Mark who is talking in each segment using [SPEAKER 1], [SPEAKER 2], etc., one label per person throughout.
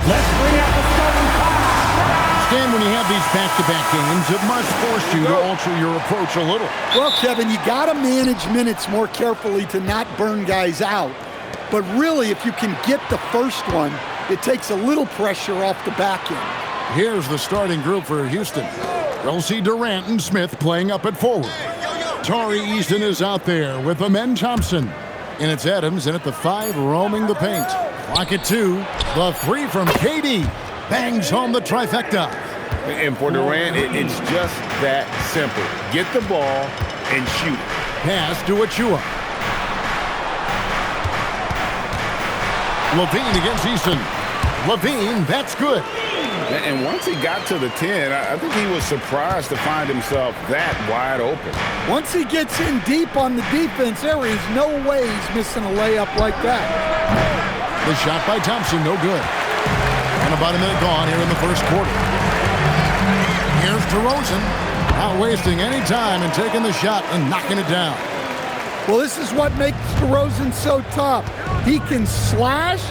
[SPEAKER 1] Let's bring out the starting five.
[SPEAKER 2] Stan, when you have these back-to-back games, it must force you to alter your approach a little.
[SPEAKER 3] Well, Kevin, you got to manage minutes more carefully to not burn guys out. But really, if you can get the first one, it takes a little pressure off the back end.
[SPEAKER 2] Here's the starting group for Houston. Kelsey Durant and Smith playing up at forward. Tari Eason is out there with Amen Thompson. And it's Adams in at the 5 roaming the paint. Clock at 2. The 3 from KD. Bangs home the trifecta.
[SPEAKER 4] And for Durant, it's just that simple. Get the ball and shoot.
[SPEAKER 2] Pass to Achua. Levine against Easton. Levine, that's good.
[SPEAKER 4] And once he got to the 10, I think he was surprised to find himself that wide open.
[SPEAKER 3] Once he gets in deep on the defense, there is no way he's missing a layup like that.
[SPEAKER 2] The shot by Thompson, no good. And about a minute gone here in the first quarter. Here's DeRozan, not wasting any time and taking the shot and knocking it down.
[SPEAKER 3] Well, this is what makes DeRozan so tough. He can slash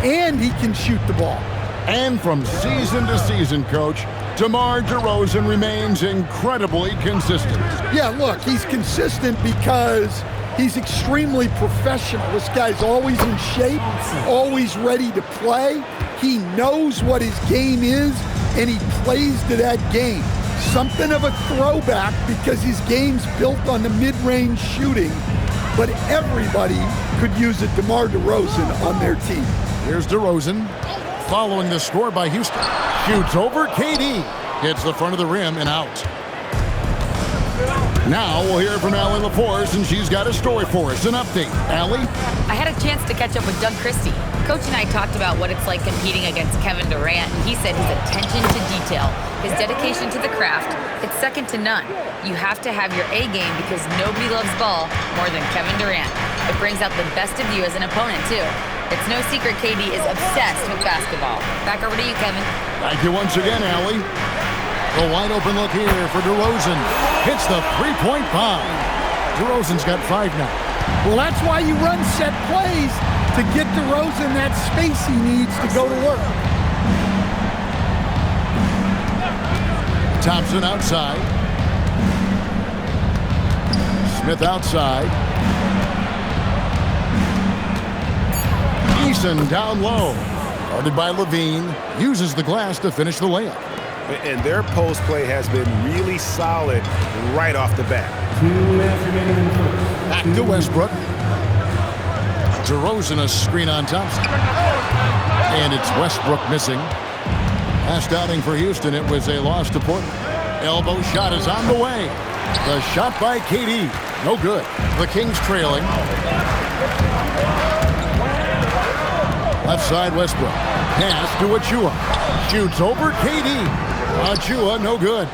[SPEAKER 3] and he can shoot the ball.
[SPEAKER 2] And from season to season, Coach, DeMar DeRozan remains incredibly consistent.
[SPEAKER 3] Yeah, look, he's consistent because he's extremely professional. This guy's always in shape, always ready to play. He knows what his game is, and he plays to that game. Something of a throwback because his game's built on the mid-range shooting, but everybody could use a DeMar DeRozan on their team.
[SPEAKER 2] Here's DeRozan. Following the score by Houston. Shoots over KD. Hits the front of the rim and out. Now we'll hear from Allie LaForce, and she's got a story for us. An update. Allie?
[SPEAKER 5] I had a chance to catch up with Doug Christie. Coach and I talked about what it's like competing against Kevin Durant, and he said his attention to detail, his dedication to the craft, it's second to none. You have to have your A game because nobody loves ball more than Kevin Durant. It brings out the best of you as an opponent, too. It's no secret KD is obsessed with basketball. Back over to you, Kevin.
[SPEAKER 2] Thank you once again, Allie. A wide open look here for DeRozan. Hits the three-point bomb. DeRozan's got 5 now.
[SPEAKER 3] Well, that's why you run set plays to get DeRozan that space he needs to go to work.
[SPEAKER 2] Thompson outside. Smith outside. Eason down low. Guarded by Levine. Uses the glass to finish the layup.
[SPEAKER 4] And their post play has been really solid right off the bat.
[SPEAKER 2] Back to Westbrook. DeRozan a screen on Thompson. And it's Westbrook missing. Last outing for Houston, it was a loss to Portland. Elbow shot is on the way. The shot by KD. No good. The Kings trailing. Left side Westbrook. Pass to Achua. Shoots over KD. Achua, no good.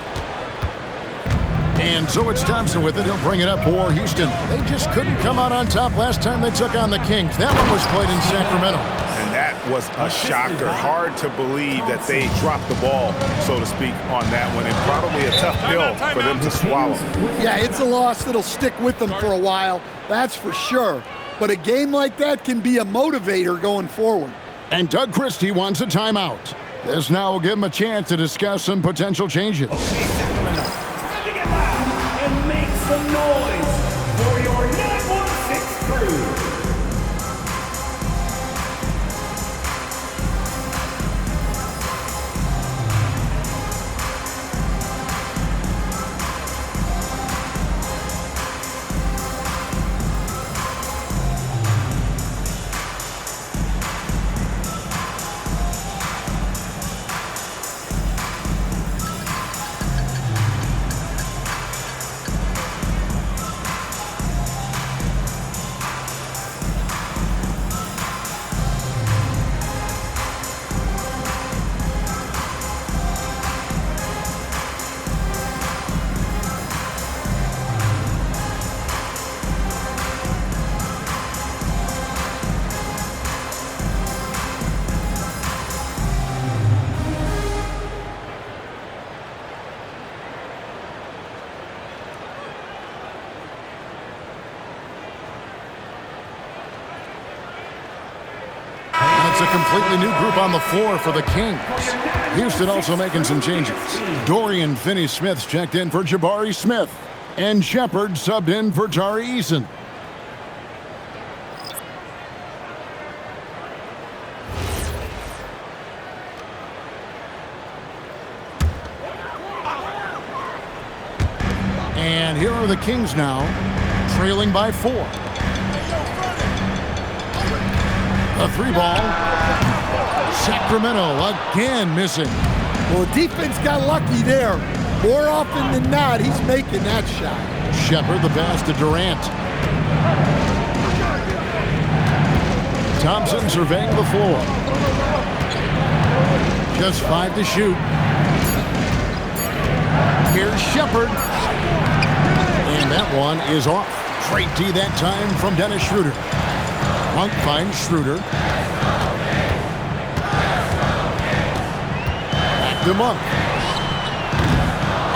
[SPEAKER 2] And so it's Thompson with it. He'll bring it up for Houston. They just couldn't come out on top last time they took on the Kings. That one was played in Sacramento.
[SPEAKER 4] And that was a shocker. Hard to believe that they dropped the ball, so to speak, on that one. And probably a tough pill for them to swallow.
[SPEAKER 3] Yeah, it's a loss that'll stick with them for a while. That's for sure. But a game like that can be a motivator going forward.
[SPEAKER 2] And Doug Christie wants a timeout. This now will give him a chance to discuss some potential changes.
[SPEAKER 1] And make some noise for your 916 crew.
[SPEAKER 2] completely new group on the floor for the Kings. Houston also making some changes. Dorian Finney-Smith's checked in for Jabari Smith. And Shepard subbed in for Tari Eason. And here are the Kings now, trailing by 4. A 3-ball. Sacramento again missing.
[SPEAKER 3] Well, the defense got lucky there. More often than not, he's making that shot.
[SPEAKER 2] Shepard the pass to Durant. Thompson surveying the floor. Just 5 to shoot. Here's Shepard. And that one is off. Great D that time from Dennis Schroeder. Monk finds Schroeder. Back to Monk.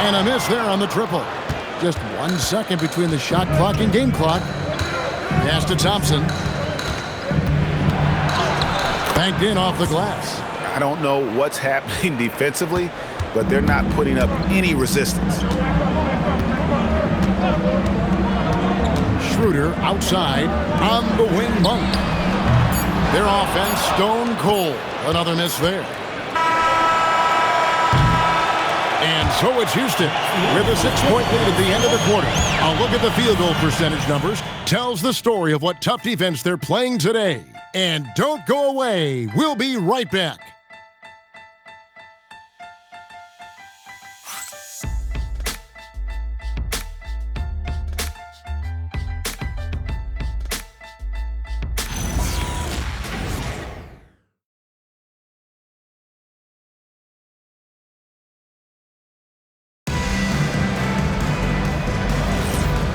[SPEAKER 2] And a miss there on the triple. Just 1 second between the shot clock and game clock. Pass to Thompson. Banked in off the glass.
[SPEAKER 4] I don't know what's happening defensively, but they're not putting up any resistance.
[SPEAKER 2] Schroeder outside on the wing. Monk. Their offense stone cold. Another miss there. And so it's Houston with a 6-point lead at the end of the quarter. A look at the field goal percentage numbers tells the story of what tough defense they're playing today. And don't go away. We'll be right back.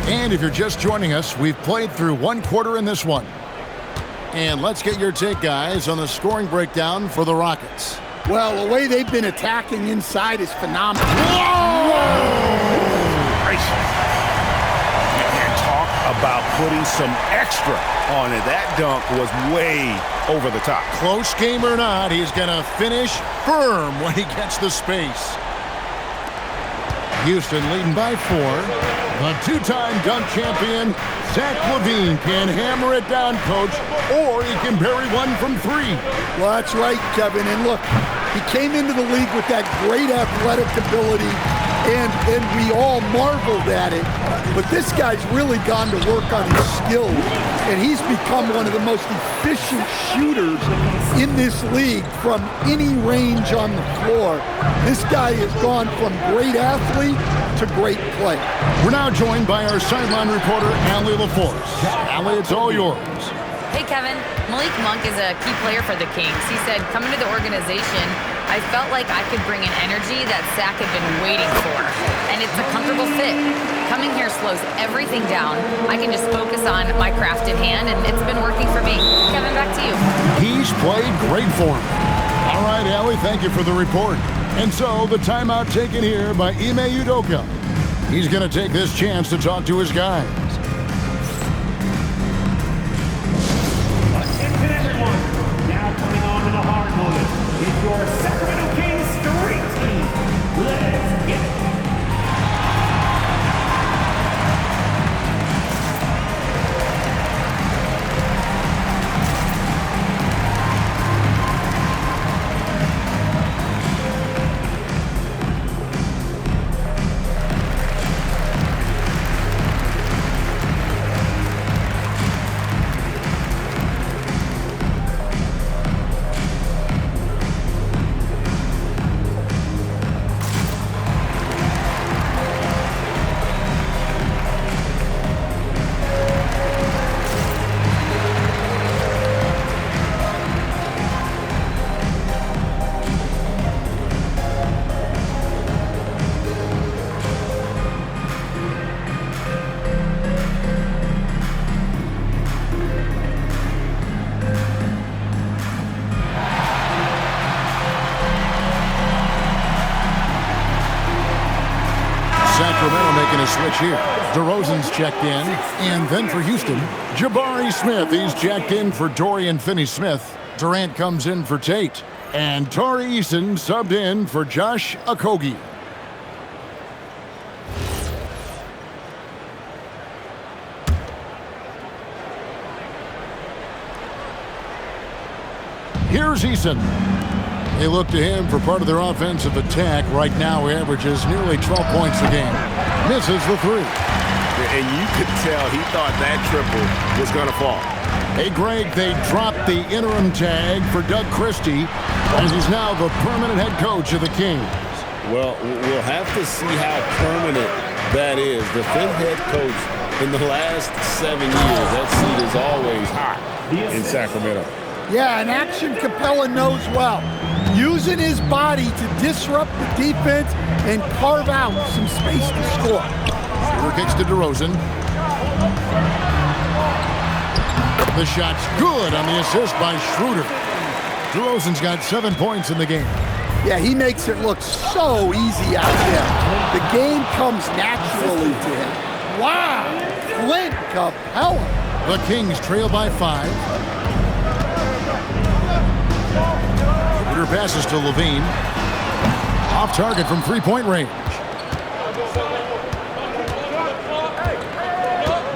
[SPEAKER 2] And if you're just joining us, we've played through 1 quarter in this one. And let's get your take, guys, on the scoring breakdown for the Rockets.
[SPEAKER 3] Well, the way they've been attacking inside is phenomenal.
[SPEAKER 4] Gracious. And talk about putting some extra on it. That dunk was way over the top.
[SPEAKER 2] Close game or not, he's going to finish firm when he gets the space. Houston leading by 4. The 2-time dunk champion, Zach LaVine, can hammer it down, Coach, or he can bury one from 3.
[SPEAKER 3] Well, that's right, Kevin. And look, he came into the league with that great athletic ability, and we all marveled at it. But this guy's really gone to work on his skills, and he's become one of the most efficient shooters in this league from any range on the floor. This guy has gone from great athlete to great player.
[SPEAKER 2] We're now joined by our sideline reporter, Allie LaForce. Allie, it's all yours.
[SPEAKER 5] Hey, Kevin. Malik Monk is a key player for the Kings. He said, coming to the organization, I felt like I could bring an energy that Zach had been waiting for. And it's a comfortable fit. Coming here slows everything down. I can just focus on my craft in hand, and it's been working for me. Kevin, back to you.
[SPEAKER 2] He's played great for him. All right, Allie, thank you for the report. And so the timeout taken here by Ime Udoka. He's going to take this chance to talk to his guys.
[SPEAKER 1] Attention everyone. Now coming on to the hard moment is your Sacramento Kings Street Team. Let's get it.
[SPEAKER 2] Sacramento making a switch here. DeRozan's checked in. And then for Houston, Jabari Smith. He's checked in for Dorian Finney-Smith. Durant comes in for Tate. And Tari Eason subbed in for Josh Okogie. Here's Eason. They look to him for part of their offensive attack. Right now, he averages nearly 12 points a game. Misses the three.
[SPEAKER 4] And you could tell he thought that triple was going to fall.
[SPEAKER 2] Hey, Greg, they dropped the interim tag for Doug Christie, as he's now the permanent head coach of the Kings.
[SPEAKER 6] Well, we'll have to see how permanent that is. The fifth head coach in the last 7 years, that seat is always hot in Sacramento.
[SPEAKER 3] Yeah, an action Capella knows well. Using his body to disrupt the defense and carve out some space to score.
[SPEAKER 2] Schroeder kicks to DeRozan. The shot's good on the assist by Schroeder. DeRozan's got 7 points in the game.
[SPEAKER 3] Yeah, he makes it look so easy out there. The game comes naturally to him. Wow, Clint Capella.
[SPEAKER 2] The Kings trail by 5. Schroeder passes to Levine. Off target from three-point range.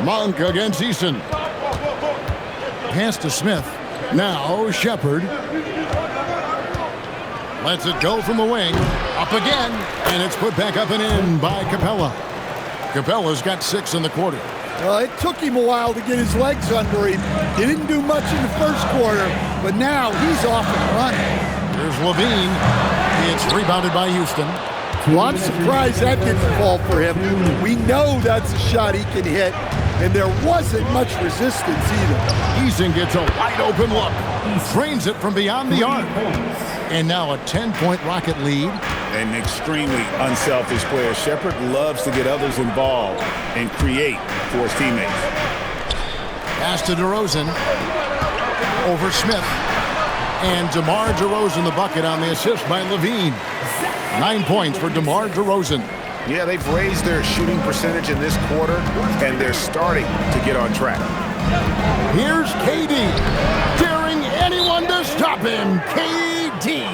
[SPEAKER 2] Monk against Eason. Pass to Smith. Now Shepard. Lets it go from the wing. Up again. And it's put back up and in by Capella. Capella's got 6 in the quarter.
[SPEAKER 3] Well, it took him a while to get his legs under him. He didn't do much in the first quarter, but now he's off and running.
[SPEAKER 2] Here's Levine. It's rebounded by Houston.
[SPEAKER 3] Well, I'm surprised that didn't fall for him. We know that's a shot he can hit, and there wasn't much resistance either.
[SPEAKER 2] Eason gets a wide open look. Trains it from beyond the arc. And now a 10-point Rocket lead.
[SPEAKER 4] An extremely unselfish player. Shepard loves to get others involved and create for his teammates.
[SPEAKER 2] Pass to DeRozan. Over Smith. And DeMar DeRozan the bucket on the assist by Levine. 9 points for DeMar DeRozan.
[SPEAKER 4] Yeah, they've raised their shooting percentage in this quarter, and they're starting to get on track.
[SPEAKER 2] Here's KD. Daring anyone to stop him. KD.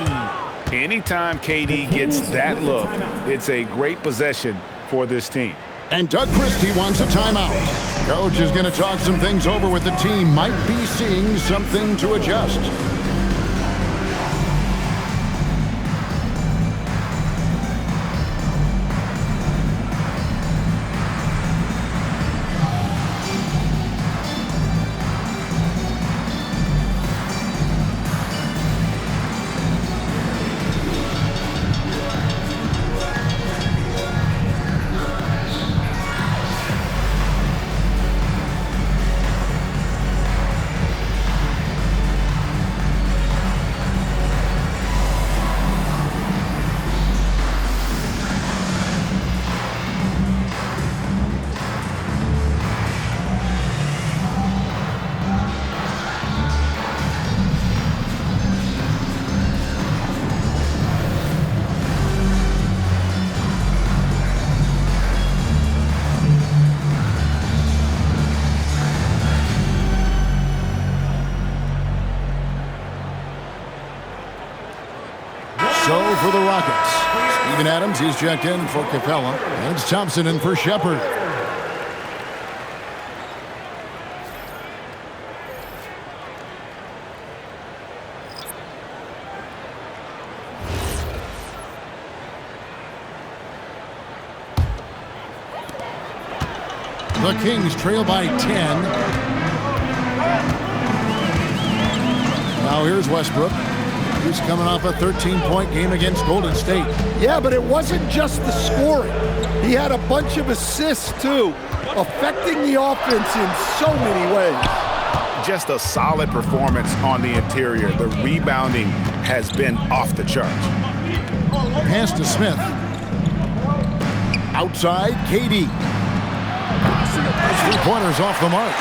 [SPEAKER 4] Anytime KD gets that look, it's a great possession for this team.
[SPEAKER 2] And Doug Christie wants a timeout. Coach is going to talk some things over with the team. Might be seeing something to adjust. So for the Rockets, Steven Adams, he's checked in for Capella. And it's Thompson in for Shepard. The Kings trail by 10. Now here's Westbrook. He's coming off a 13-point game against Golden State.
[SPEAKER 3] Yeah, but it wasn't just the scoring. He had a bunch of assists, too, affecting the offense in so many ways.
[SPEAKER 4] Just a solid performance on the interior. The rebounding has been off the charts.
[SPEAKER 2] Pass to Smith. Outside, KD. Three-pointers off the mark.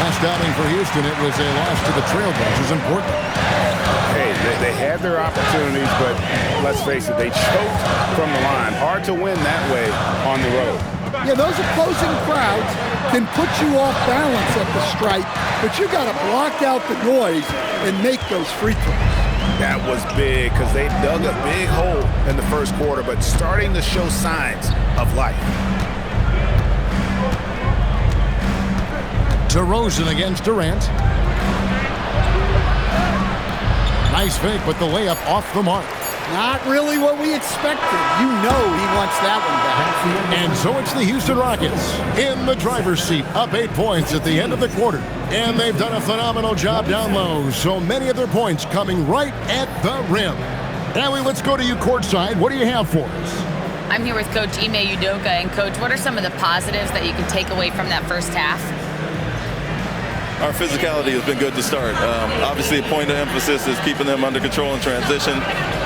[SPEAKER 2] Last outing for Houston, it was a loss to the Trailblazers in Portland.
[SPEAKER 4] Hey, they had their opportunities, but let's face it, they choked from the line. Hard to win that way on the road.
[SPEAKER 3] Yeah, those opposing crowds can put you off balance at the stripe, but you got to block out the noise and make those free throws.
[SPEAKER 4] That was big because they dug a big hole in the first quarter, but starting to show signs of life.
[SPEAKER 2] DeRozan against Durant. Nice fake, but the layup off the mark.
[SPEAKER 3] Not really what we expected. You know he wants that one back.
[SPEAKER 2] And so it's the Houston Rockets in the driver's seat, up 8 points at the end of the quarter. And they've done a phenomenal job down low, so many of their points coming right at the rim. Allie, let's go to you courtside. What do you have for us?
[SPEAKER 5] I'm here with Coach Ime Udoka. And, Coach, what are some of the positives that you can take away from that first half?
[SPEAKER 7] Our physicality has been good to start. Obviously, a point of emphasis is keeping them under control in transition.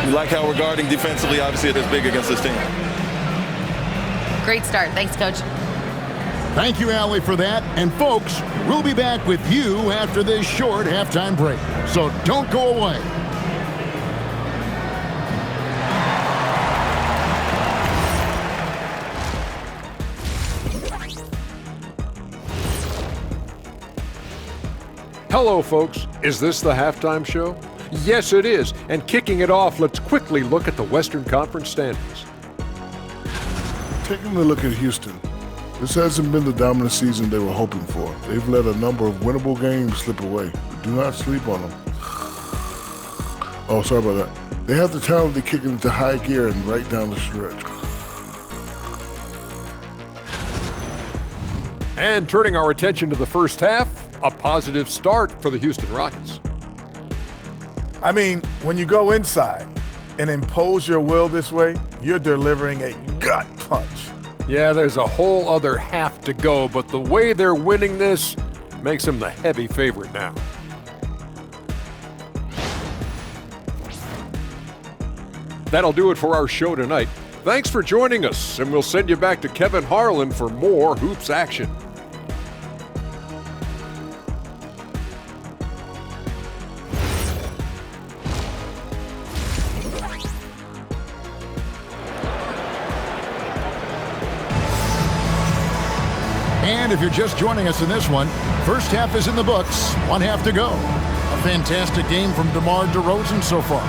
[SPEAKER 7] We like how we're guarding defensively. Obviously, it is big against this team.
[SPEAKER 5] Great start. Thanks, Coach.
[SPEAKER 2] Thank you, Allie, for that. And, folks, we'll be back with you after this short halftime break. So don't go away.
[SPEAKER 8] Hello, folks. Is this the halftime show? Yes, it is. And kicking it off, let's quickly look at the Western Conference standings.
[SPEAKER 9] Taking a look at Houston, this hasn't been the dominant season they were hoping for. They've let a number of winnable games slip away. Do not sleep on them. Oh, sorry about that. They have the talent to kick it into high gear and right down the stretch.
[SPEAKER 8] And turning our attention to the first half, a positive start for the Houston Rockets.
[SPEAKER 10] I mean, when you go inside and impose your will this way, you're delivering a gut punch.
[SPEAKER 8] Yeah, there's a whole other half to go, but the way they're winning this makes them the heavy favorite now. That'll do it for our show tonight. Thanks for joining us, and we'll send you back to Kevin Harlan for more hoops action.
[SPEAKER 2] And if you're just joining us in this one, first half is in the books, one half to go. A fantastic game from DeMar DeRozan so far.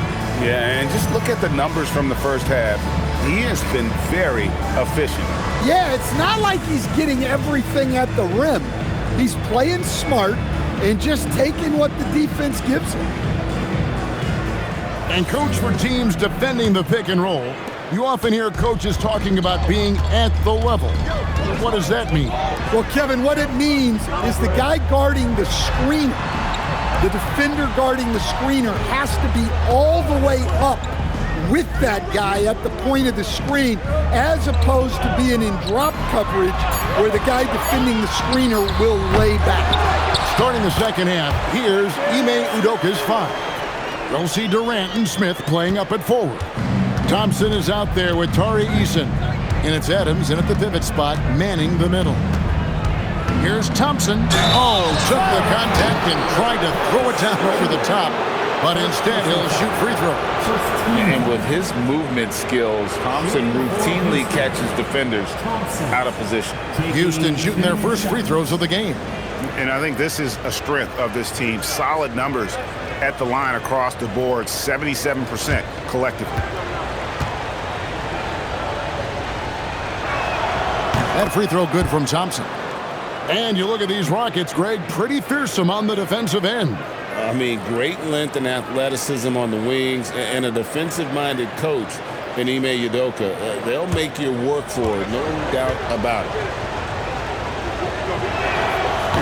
[SPEAKER 4] Yeah, and just look at the numbers from the first half. He has been very efficient.
[SPEAKER 3] Yeah, it's not like he's getting everything at the rim. He's playing smart and just taking what the defense gives him.
[SPEAKER 2] And, Coach, for teams defending the pick and roll, you often hear coaches talking about being at the level. What does that mean?
[SPEAKER 3] Well, Kevin, what it means is the guy guarding the screener, the defender guarding the screener, has to be all the way up with that guy at the point of the screen, as opposed to being in drop coverage where the guy defending the screener will lay back.
[SPEAKER 2] Starting the second half, here's Ime Udoka's five. We'll see Durant and Smith playing up at forward. Thompson is out there with Tari Eason. And it's Adams in at the pivot spot, manning the middle. Here's Thompson. Oh, took the contact and tried to throw it down over the top. But instead, he'll shoot free throws.
[SPEAKER 4] And with his movement skills, Thompson routinely catches defenders out of position.
[SPEAKER 2] Houston shooting their first free throws of the game.
[SPEAKER 4] And I think this is a strength of this team. Solid numbers at the line across the board, 77% collectively.
[SPEAKER 2] That free throw good from Thompson. And you look at these Rockets, Greg, pretty fearsome on the defensive end.
[SPEAKER 6] I mean, great length and athleticism on the wings, and a defensive-minded coach in Ime Udoka. They'll make you work for it, no doubt about it.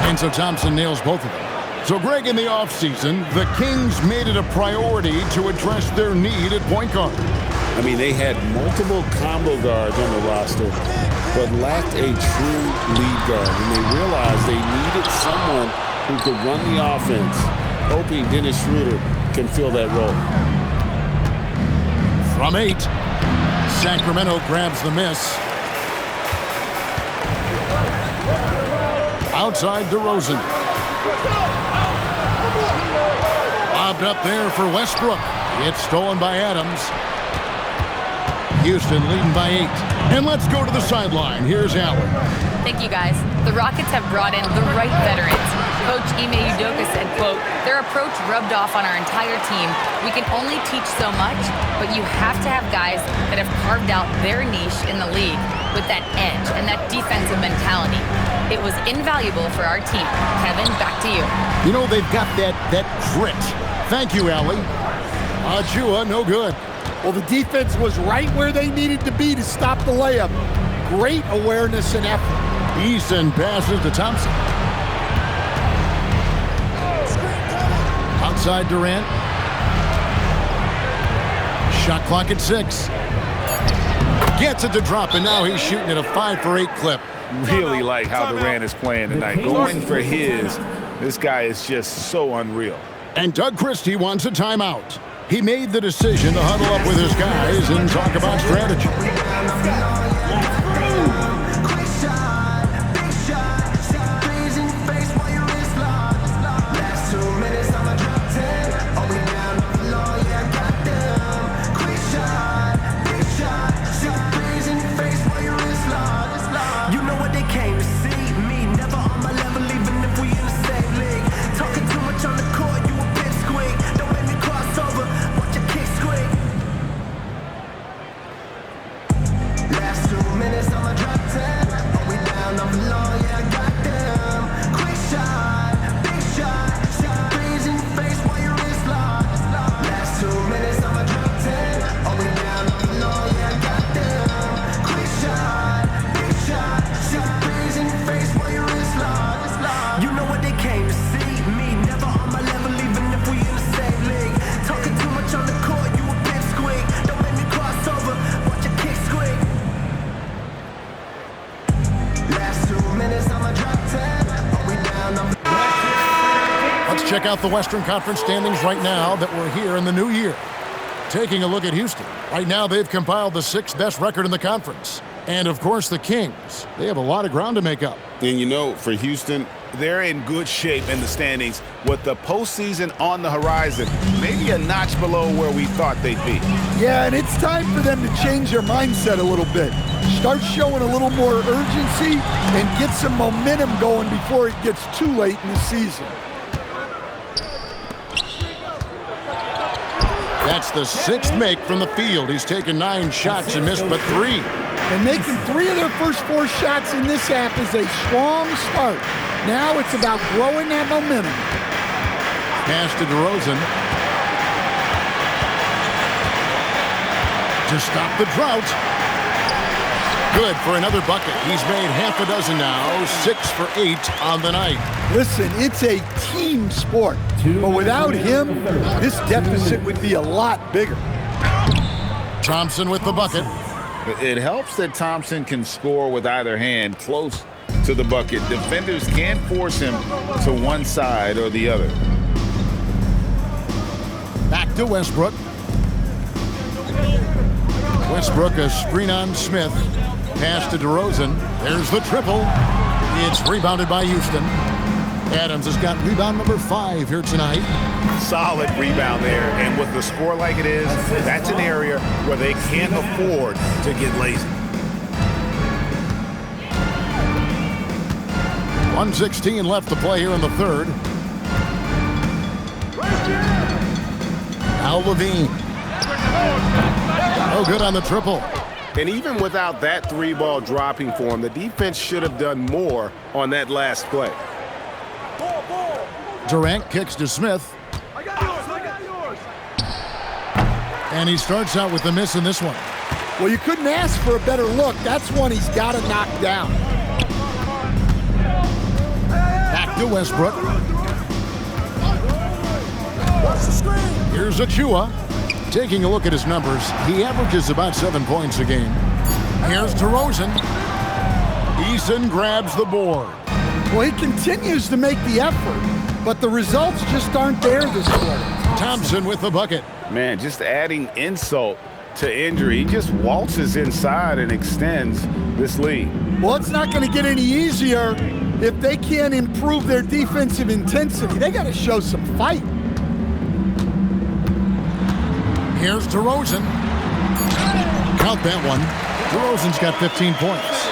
[SPEAKER 2] And so Thompson nails both of them. So, Greg, in the offseason, the Kings made it a priority to address their need at point guard.
[SPEAKER 6] I mean, they had multiple combo guards on the roster, but lacked a true lead guard. And they realized they needed someone who could run the offense, hoping Dennis Schroeder can fill that role.
[SPEAKER 2] From 8, Sacramento grabs the miss. Outside DeRozan. Lobbed up there for Westbrook. It's stolen by Adams. Houston leading by 8. And let's go to the sideline. Here's Allen.
[SPEAKER 5] Thank you, guys. The Rockets have brought in the right veterans. Coach Ime Udoka said, quote, "Their approach rubbed off on our entire team. We can only teach so much, but you have to have guys that have carved out their niche in the league with that edge and that defensive mentality. It was invaluable for our team." Kevin, back to you.
[SPEAKER 2] You know, they've got that grit. Thank you, Allie. Achua, no good.
[SPEAKER 3] Well, the defense was right where they needed to be to stop the layup. Great awareness and effort.
[SPEAKER 2] Easton passes to Thompson. Outside Durant. Shot clock at 6. Gets it to drop, and now he's shooting at a 5 for 8 clip.
[SPEAKER 4] Really like how Durant is playing tonight. Going for his. This guy is just so unreal.
[SPEAKER 2] And Doug Christie wants a timeout. He made the decision to huddle up with his guys and talk about strategy. Check out the Western Conference standings right now that we're here in the new year. Taking a look at Houston. Right now, they've compiled the 6th best record in the conference. And, of course, the Kings. They have a lot of ground to make up.
[SPEAKER 6] And, you know, for Houston,
[SPEAKER 4] they're in good shape in the standings with the postseason on the horizon. Maybe a notch below where we thought they'd be.
[SPEAKER 3] Yeah, and it's time for them to change their mindset a little bit. Start showing a little more urgency and get some momentum going before it gets too late in the season.
[SPEAKER 2] That's the 6th make from the field. He's taken 9 shots and missed but 3.
[SPEAKER 3] And making 3 of their first 4 shots in this half is a strong start. Now it's about growing that momentum.
[SPEAKER 2] Pass to DeRozan. To stop the drought. Good for another bucket. He's made half a dozen now, 6 for 8 on the night.
[SPEAKER 3] Listen, it's a team sport, but without him, this deficit would be a lot bigger.
[SPEAKER 2] Thompson with the bucket.
[SPEAKER 11] It helps that Thompson can score with either hand close to the bucket. Defenders can't force him to one side or the other.
[SPEAKER 2] Back to Westbrook. Westbrook, a screen on Smith. Pass to DeRozan. There's the triple. It's rebounded by Houston. Adams has got rebound number 5 here tonight.
[SPEAKER 4] Solid rebound there. And with the score like it is, that's an area where they can't afford to get lazy.
[SPEAKER 2] 1:16 left to play here in the third. Al Levine. No good on the triple.
[SPEAKER 4] And even without that 3-ball dropping for him, the defense should have done more on that last play.
[SPEAKER 2] Durant kicks to Smith. And he starts out with the miss in this one.
[SPEAKER 3] Well, you couldn't ask for a better look. That's one he's got to knock down.
[SPEAKER 2] Back to Westbrook. Here's Achua. Taking a look at his numbers, he averages about 7 points a game. Here's DeRozan. Eason grabs the board.
[SPEAKER 3] Well, he continues to make the effort, but the results just aren't there this quarter.
[SPEAKER 2] Thompson with the bucket.
[SPEAKER 11] Man, just adding insult to injury. He just waltzes inside and extends this lead.
[SPEAKER 3] Well, it's not going to get any easier if they can't improve their defensive intensity. They got to show some fight.
[SPEAKER 2] Here's DeRozan. Count that one. DeRozan's got 15 points.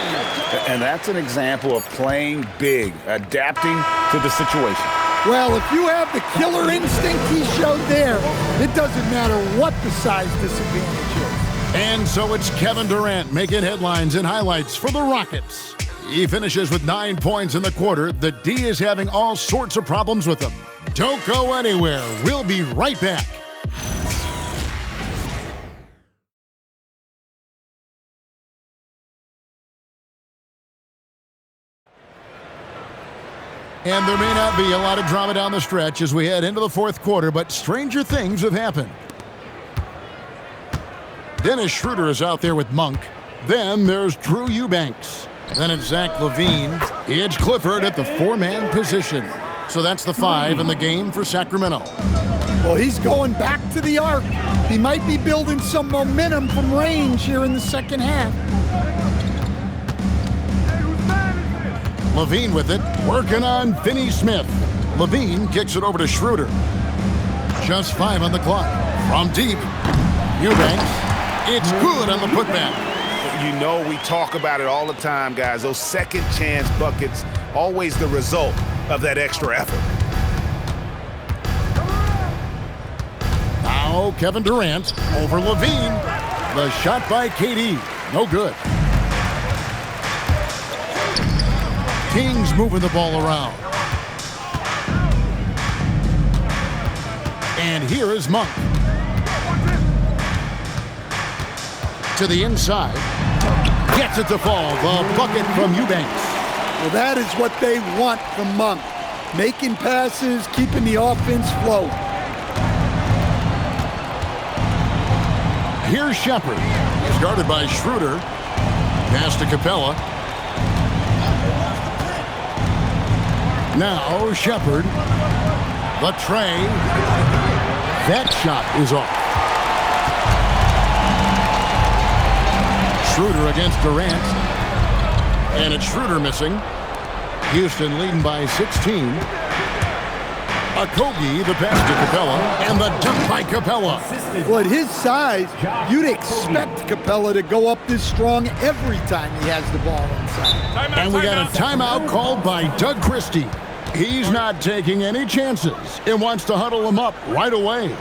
[SPEAKER 11] And that's an example of playing big, adapting to the situation.
[SPEAKER 3] Well, if you have the killer instinct he showed there, it doesn't matter what the size disadvantage is.
[SPEAKER 2] And so it's Kevin Durant making headlines and highlights for the Rockets. He finishes with 9 points in the quarter. The D is having all sorts of problems with him. Don't go anywhere. We'll be right back. And there may not be a lot of drama down the stretch as we head into the fourth quarter, but stranger things have happened. Dennis Schroeder is out there with Monk. Then there's Drew Eubanks. Then it's Zach LaVine. It's Clifford at the 4-man position. So that's the 5 in the game for Sacramento.
[SPEAKER 3] Well, he's going back to the arc. He might be building some momentum from range here in the second half.
[SPEAKER 2] LaVine with it, working on Finney Smith. LaVine kicks it over to Schroeder. Just 5 on the clock. From deep, Eubanks. It's good on the putback.
[SPEAKER 4] You know we talk about it all the time, guys. Those second chance buckets, always the result of that extra effort.
[SPEAKER 2] Now Kevin Durant over LaVine. The shot by KD. No good. Kings moving the ball around. And here is Monk. To the inside. Gets it to fall. The bucket from Eubanks.
[SPEAKER 3] Well, that is what they want from Monk. Making passes, keeping the offense flowing.
[SPEAKER 2] Here's Shepard. He's guarded by Schroeder. Pass to Capella. Now Shepard. The tray. That shot is off. Schroeder against Durant. And it's Schroeder missing. Houston leading by 16. Okogie, the pass to Capella, and the dunk by Capella.
[SPEAKER 3] Well, at his size, you'd expect Capella to go up this strong every time he has the ball inside.
[SPEAKER 2] And we got a timeout called by Doug Christie. He's not taking any chances and wants to huddle him up right away.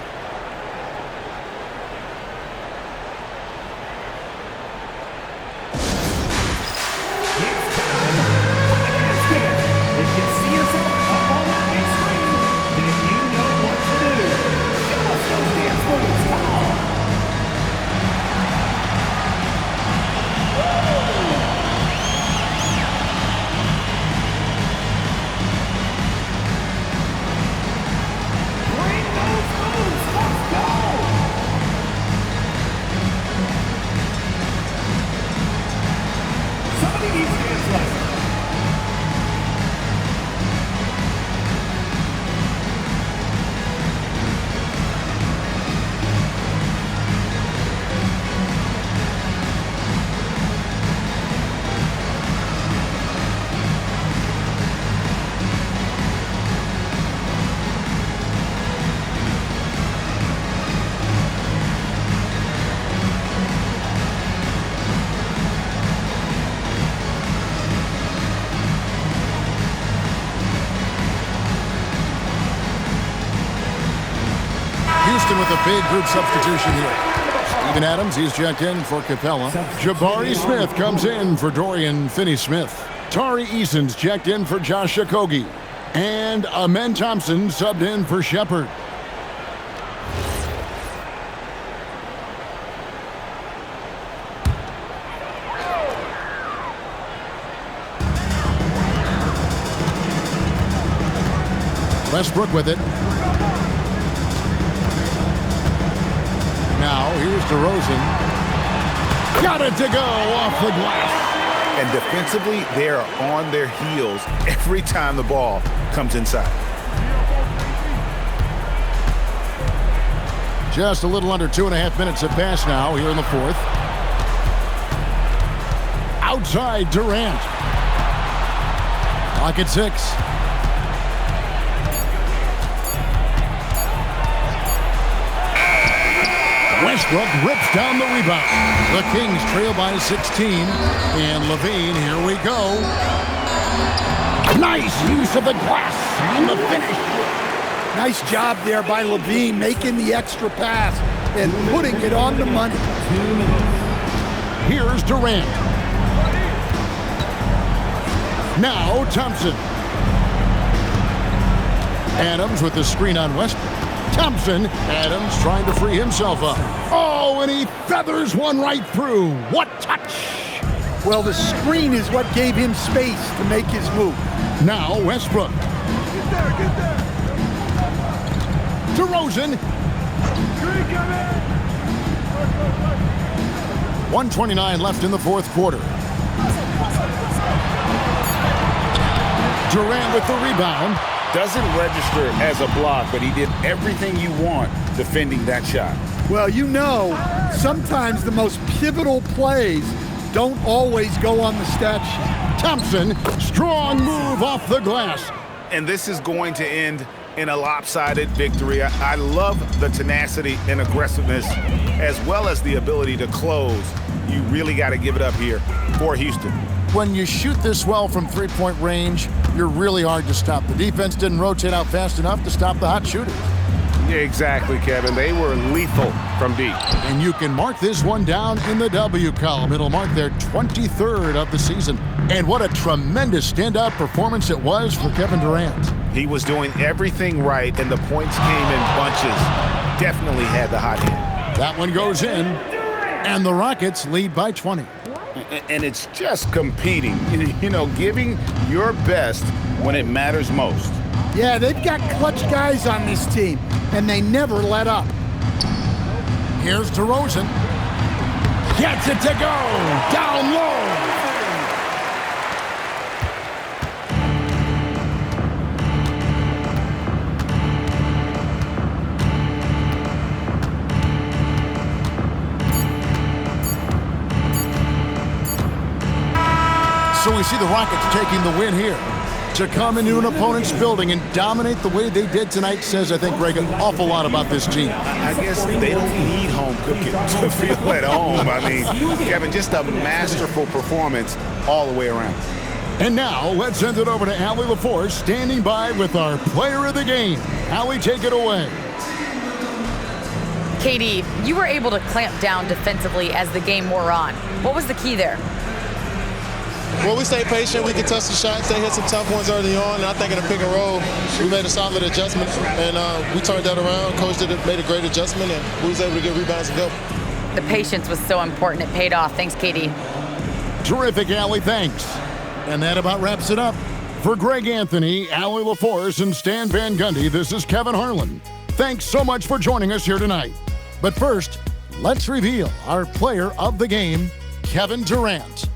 [SPEAKER 2] With a big group substitution here. Steven Adams, he's checked in for Capella. Jabari Smith comes in for Dorian Finney-Smith. Tari Eason's checked in for Josh Okogie. And Amen Thompson subbed in for Shepard. Westbrook with it. Now, here's DeRozan. Got it to go off the glass.
[SPEAKER 4] And defensively, they are on their heels every time the ball comes inside.
[SPEAKER 2] Just a little under 2.5 minutes have passed now here in the fourth. Outside Durant. Clock at 6. Westbrook rips down the rebound. The Kings trail by 16. And LaVine, here we go. Nice use of the glass on the finish.
[SPEAKER 3] Nice job there by LaVine, making the extra pass and putting it on the money.
[SPEAKER 2] Here's Durant. Now Thompson. Adams with the screen on Westbrook. Thompson. Adams trying to free himself up. Oh, and he feathers one right through. What touch!
[SPEAKER 3] Well, the screen is what gave him space to make his move.
[SPEAKER 2] Now Westbrook. DeRozan. 1:29 left in the fourth quarter. Durant with the rebound.
[SPEAKER 11] Doesn't register as a block, but he did everything you want defending that shot.
[SPEAKER 3] Well, you know, sometimes the most pivotal plays don't always go on the stat sheet.
[SPEAKER 2] Thompson, strong move off the glass.
[SPEAKER 4] And this is going to end in a lopsided victory. I love the tenacity and aggressiveness as well as the ability to close. You really got to give it up here for Houston.
[SPEAKER 2] When you shoot this well from three-point range, you're really hard to stop. The defense didn't rotate out fast enough to stop the hot shooters.
[SPEAKER 4] Yeah, exactly, Kevin. They were lethal from deep.
[SPEAKER 2] And you can mark this one down in the W column. It'll mark their 23rd of the season. And what a tremendous standout performance it was for Kevin Durant.
[SPEAKER 4] He was doing everything right, and the points came in bunches. Definitely had the hot hand.
[SPEAKER 2] That one goes in, and the Rockets lead by 20.
[SPEAKER 11] And it's just competing, you know, giving your best when it matters most.
[SPEAKER 3] Yeah, they've got clutch guys on this team, and they never let up.
[SPEAKER 2] Here's DeRozan. Gets it to go. Down low. So we see the Rockets taking the win here. To come into an opponent's building and dominate the way they did tonight says, I think, Greg, an awful lot about this team.
[SPEAKER 4] I guess they don't need home cooking to feel at home. I mean, Kevin, just a masterful performance all the way around.
[SPEAKER 2] And now, let's send it over to Allie LaForce, standing by with our player of the game. Allie, take it away.
[SPEAKER 5] KD, you were able to clamp down defensively as the game wore on. What was the key there?
[SPEAKER 12] Well, we stayed patient. We could touch the shots. They hit some tough ones early on. And I think in the pick and roll, we made a solid adjustment. And we turned that around. Coach made a great adjustment, and we was able to get rebounds and go.
[SPEAKER 5] The patience was so important. It paid off. Thanks, KD.
[SPEAKER 2] Terrific, Allie. Thanks. And that about wraps it up. For Greg Anthony, Allie LaForce, and Stan Van Gundy, this is Kevin Harlan. Thanks so much for joining us here tonight. But first, let's reveal our player of the game, Kevin Durant.